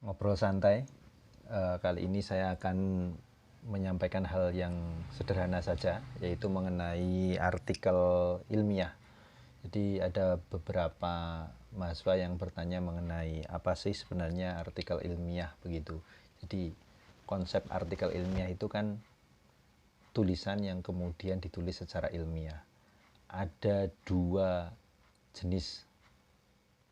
Ngobrol santai. Kali ini saya akan menyampaikan hal yang sederhana saja, yaitu mengenai artikel ilmiah. Jadi ada beberapa mahasiswa yang bertanya mengenai apa sih sebenarnya artikel ilmiah begitu. Jadi konsep artikel ilmiah itu kan tulisan yang kemudian ditulis secara ilmiah. Ada dua jenis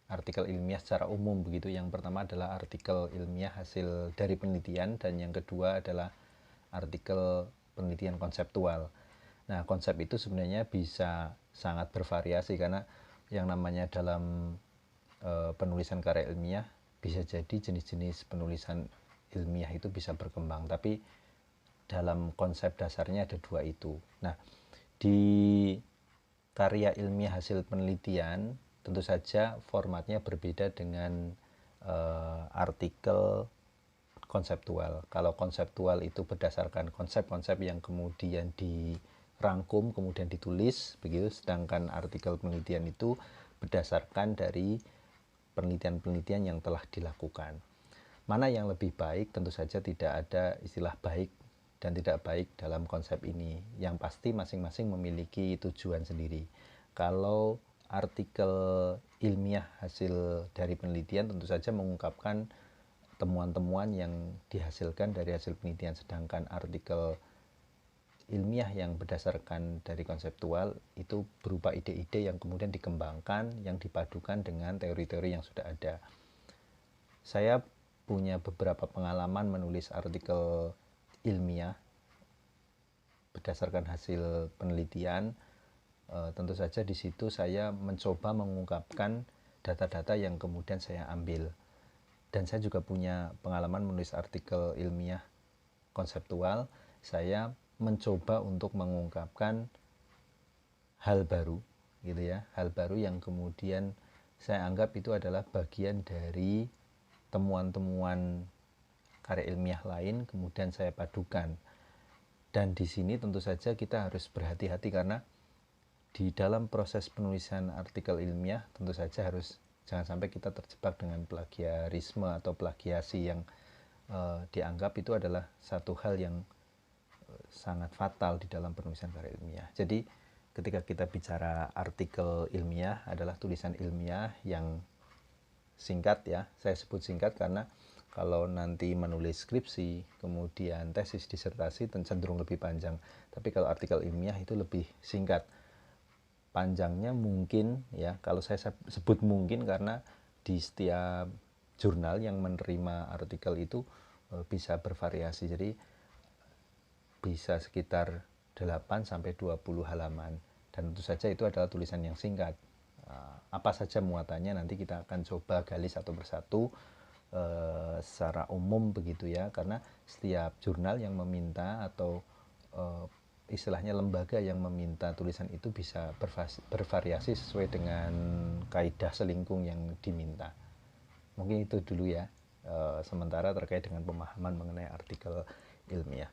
artikel ilmiah secara umum begitu. Yang pertama adalah artikel ilmiah hasil dari penelitian, dan yang kedua adalah artikel penelitian konseptual. Nah, konsep itu sebenarnya bisa sangat bervariasi karena yang namanya dalam penulisan karya ilmiah bisa jadi jenis-jenis penulisan ilmiah itu bisa berkembang, tapi dalam konsep dasarnya ada dua itu. Nah, di karya ilmiah hasil penelitian tentu saja formatnya berbeda dengan artikel konseptual. Kalau konseptual itu berdasarkan konsep-konsep yang kemudian dirangkum, kemudian ditulis, begitu. Sedangkan artikel penelitian itu berdasarkan dari penelitian-penelitian yang telah dilakukan. Mana yang lebih baik? Tentu saja tidak ada istilah baik dan tidak baik dalam konsep ini. Yang pasti masing-masing memiliki tujuan sendiri. Kalau artikel ilmiah hasil dari penelitian tentu saja mengungkapkan temuan-temuan yang dihasilkan dari hasil penelitian, sedangkan artikel ilmiah yang berdasarkan dari konseptual itu berupa ide-ide yang kemudian dikembangkan, yang dipadukan dengan teori-teori yang sudah ada. Saya punya beberapa pengalaman menulis artikel ilmiah berdasarkan hasil penelitian. Tentu saja di situ saya mencoba mengungkapkan data-data yang kemudian saya ambil. Dan saya juga punya pengalaman menulis artikel ilmiah konseptual. Saya mencoba untuk mengungkapkan hal baru, gitu ya, hal baru yang kemudian saya anggap itu adalah bagian dari temuan-temuan karya ilmiah lain, kemudian saya padukan. Dan di sini tentu saja kita harus berhati-hati karena di dalam proses penulisan artikel ilmiah tentu saja jangan sampai kita terjebak dengan plagiarisme atau plagiasi yang dianggap itu adalah satu hal yang sangat fatal di dalam penulisan karya ilmiah. Jadi ketika kita bicara artikel ilmiah adalah tulisan ilmiah yang singkat, ya, saya sebut singkat karena kalau nanti menulis skripsi, kemudian tesis, disertasi cenderung lebih panjang. Tapi kalau artikel ilmiah itu lebih singkat. Panjangnya mungkin, ya, kalau saya sebut mungkin karena di setiap jurnal yang menerima artikel itu bisa bervariasi. Jadi bisa sekitar 8 sampai 20 halaman. Dan tentu saja itu adalah tulisan yang singkat. Apa saja muatannya nanti kita akan coba gali satu persatu secara umum begitu ya, karena setiap jurnal yang meminta atau istilahnya lembaga yang meminta tulisan itu bisa bervariasi sesuai dengan kaidah selingkung yang diminta. Mungkin itu dulu ya sementara terkait dengan pemahaman mengenai artikel ilmiah.